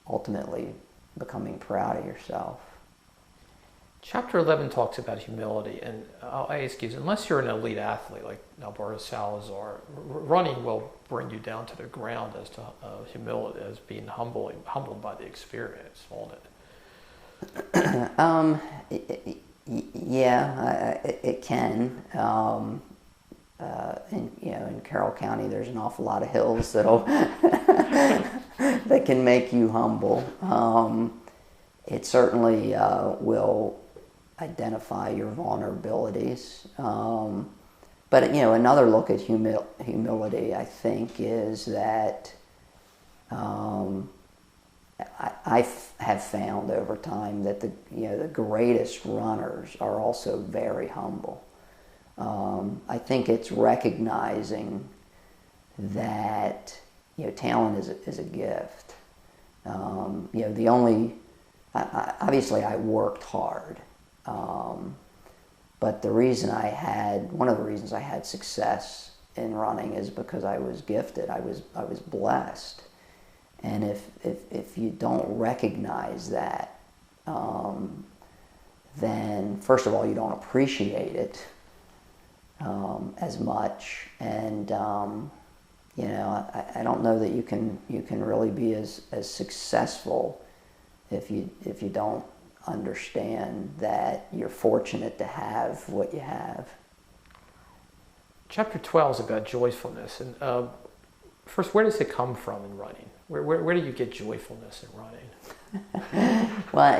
ultimately becoming proud of yourself.
Chapter 11 talks about humility, and I'll ask you, unless you're an elite athlete like Alberto Salazar, running will bring you down to the ground as to humility, as being humbled by the experience, won't it?
It can. In Carroll County, there's an awful lot of hills that can make you humble. It certainly will identify your vulnerabilities. But another look at humility, I think, is that I have found over time that the greatest runners are also very humble. I think it's recognizing that talent is a gift. Obviously I worked hard, but one of the reasons I had success in running is because I was gifted. I was blessed, and if you don't recognize that, then first of all you don't appreciate it as much, and I don't know that you can really be as successful if you don't understand that you're fortunate to have what you have.
Chapter 12 is about joyfulness, and first, where does it come from in running? Where do you get joyfulness in running?
Well,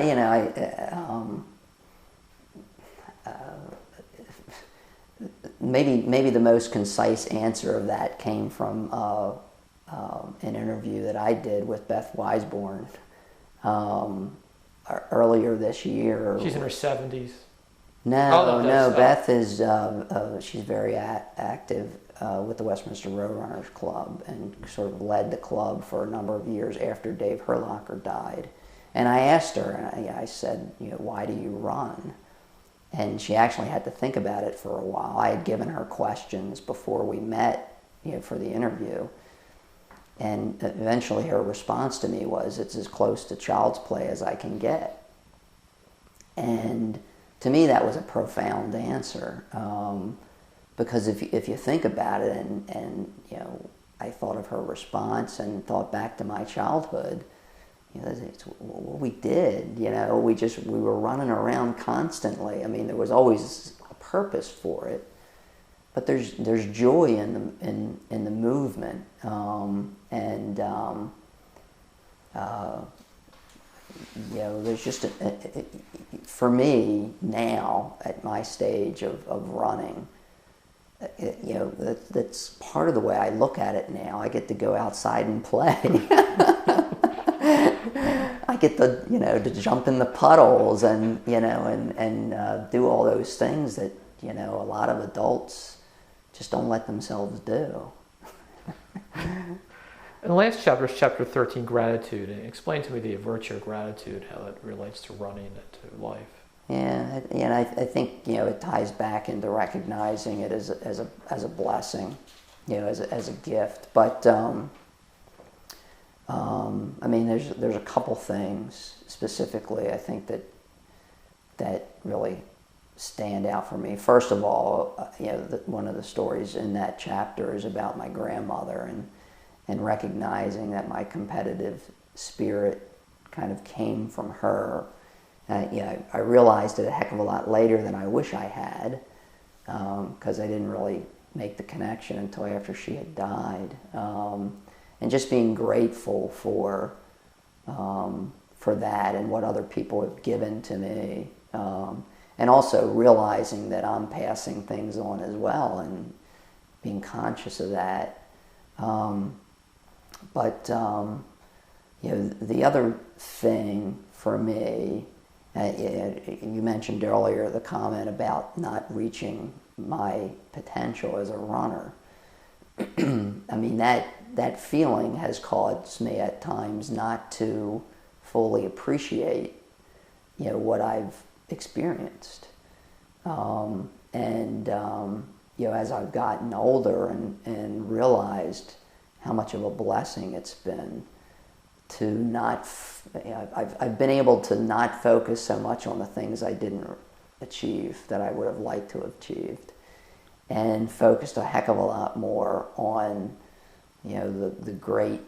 maybe the most concise answer of that came from an interview that I did with Beth Weisborn earlier this year.
She's in her 70s.
No, Beth is she's very active with the Westminster Road Runners Club, and sort of led the club for a number of years after Dave Herlocker died. And I asked her, and I said, why do you run? And she actually had to think about it for a while. I had given her questions before we met, for the interview. And eventually her response to me was, it's as close to child's play as I can get. And to me that was a profound answer, because if you think about it, and I thought of her response and thought back to my childhood, it's what we did. We were running around constantly. I mean, there was always a purpose for it, but there's joy in the movement, there's just for me now at my stage of running. That's part of the way I look at it now. I get to go outside and play. I get to jump in the puddles and do all those things that a lot of adults just don't let themselves do.
And the last chapter is chapter 13, gratitude. And explain to me the virtue of gratitude, how that relates to running and to life.
Yeah, and I think it ties back into recognizing it as a blessing, as a gift. But I mean, there's a couple things specifically I think that really stand out for me. First of all, one of the stories in that chapter is about my grandmother and recognizing that my competitive spirit kind of came from her. I realized it a heck of a lot later than I wish I had, because I didn't really make the connection until after she had died. And just being grateful for that and what other people have given to me, and also realizing that I'm passing things on as well and being conscious of that. But the other thing for me, you mentioned earlier the comment about not reaching my potential as a runner. I mean, that feeling has caused me at times not to fully appreciate, what I've experienced. As I've gotten older and realized how much of a blessing it's been to not, I've been able to not focus so much on the things I didn't achieve that I would have liked to have achieved, and focused a heck of a lot more on, the great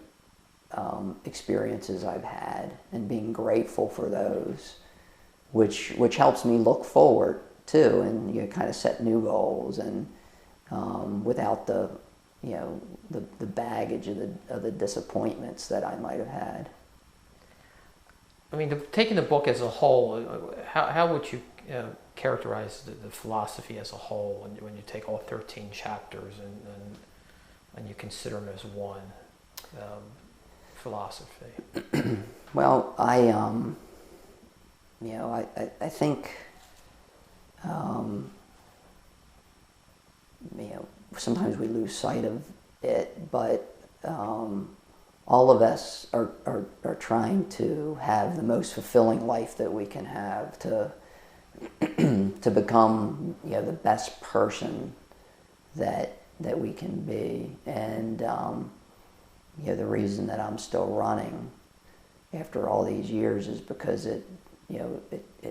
experiences I've had and being grateful for those, which helps me look forward too, and kind of set new goals, and without the baggage of the disappointments that I might have had.
I mean, taking the book as a whole, how would you characterize the philosophy as a whole when you take all 13 chapters and you consider them as one philosophy?
Well, I think sometimes we lose sight of it, but all of us are trying to have the most fulfilling life that we can have, to become the best person that we can be. And the reason that I'm still running after all these years is because it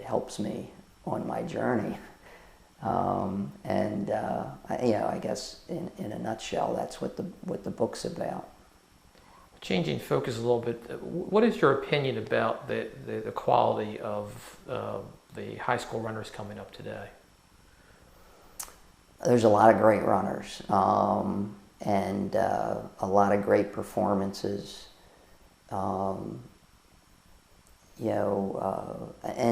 helps me on my journey. I guess in a nutshell, that's what the book's about.
Changing focus a little bit, what is your opinion about the quality of the high school runners coming up today?
There's a lot of great runners, and a lot of great performances. And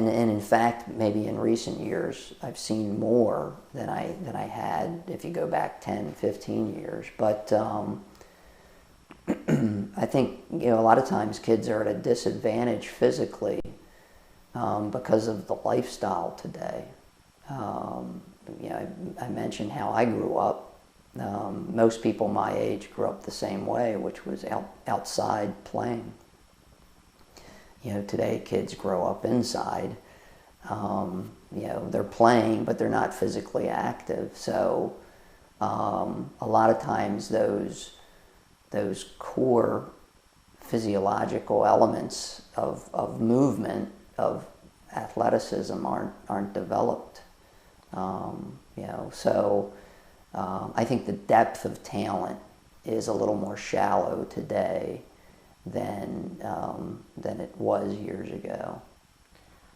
in fact, maybe in recent years, I've seen more than I had if you go back 10, 15 years. But I think a lot of times kids are at a disadvantage physically because of the lifestyle today. I mentioned how I grew up. Most people my age grew up the same way, which was outside playing. Today kids grow up inside. They're playing, but they're not physically active. So a lot of times those core physiological elements of movement, of athleticism aren't developed. So I think the depth of talent is a little more shallow today than it was years ago.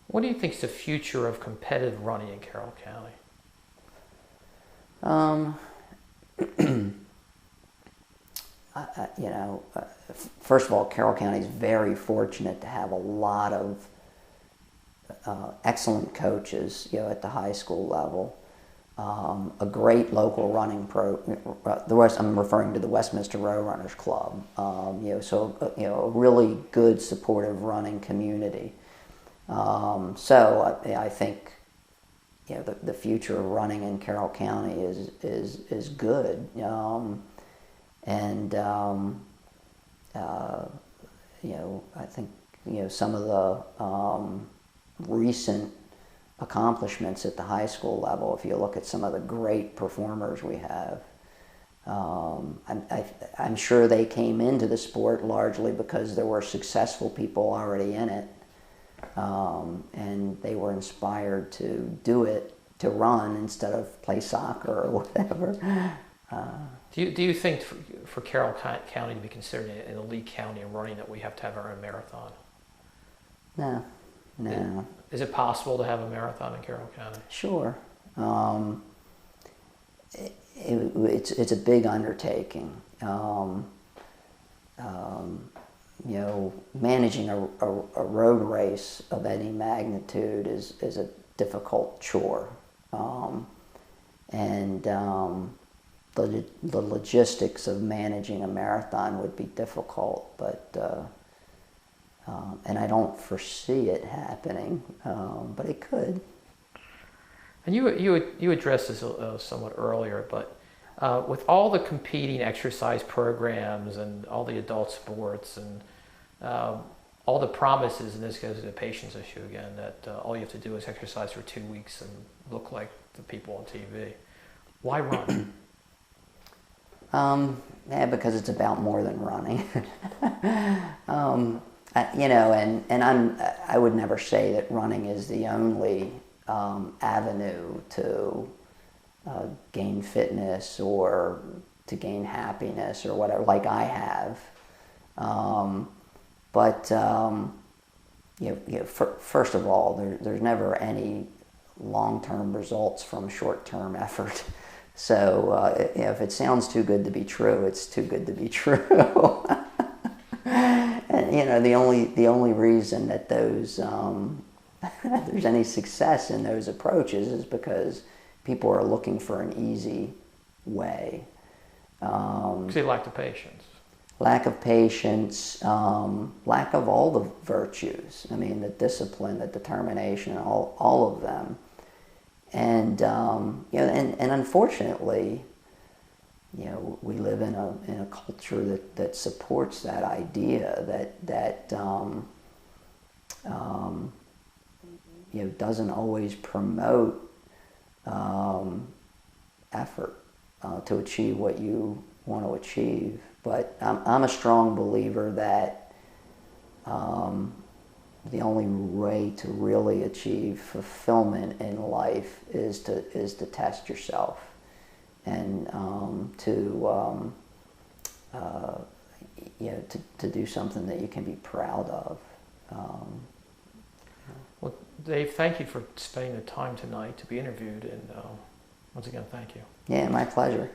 What do you think is the future of competitive running in Carroll County?
First of all, Carroll County is very fortunate to have a lot of excellent coaches, at the high school level. A great local running I'm referring to the Westminster Row Runners Club. A really good supportive running community. So I think, you know, the future of running in Carroll County is good. And you know, I think, you know, some of the recent accomplishments at the high school level, if you look at some of the great performers we have, I'm sure they came into the sport largely because there were successful people already in it, and they were inspired to do it, to run instead of play soccer or whatever.
Do you think for Carroll County to be considered an elite county in running that we have to have our own marathon?
No, no.
Is it possible to have a marathon in Carroll County?
Sure. It's a big undertaking. You know, managing a road race of any magnitude is a difficult chore. And the logistics of managing a marathon would be difficult, but and I don't foresee it happening, but it could.
And you addressed this somewhat earlier, but with all the competing exercise programs and all the adult sports and all the promises, and this goes to the patience issue again, that all you have to do is exercise for 2 weeks and look like the people on TV. Why run?
Yeah, because it's about more than running. You know, and I would never say that running is the only avenue to gain fitness or to gain happiness or whatever, like I have. But you know, first of all, there's never any long-term results from short-term effort. So you know, if it sounds too good to be true, it's too good to be true. And you know, the only reason that those there's any success in those approaches is because people are looking for an easy way.
Because they lack the patience.
Lack of patience, lack of all the virtues. I mean, the discipline, the determination, all of them. And you know, and unfortunately, you know, we live in a culture that supports that idea that you know, doesn't always promote effort to achieve what you want to achieve. But I'm a strong believer that the only way to really achieve fulfillment in life is to test yourself and you know, to do something that you can be proud of.
Well, Dave, thank you for spending the time tonight to be interviewed, and once again, thank you.
Yeah, my pleasure.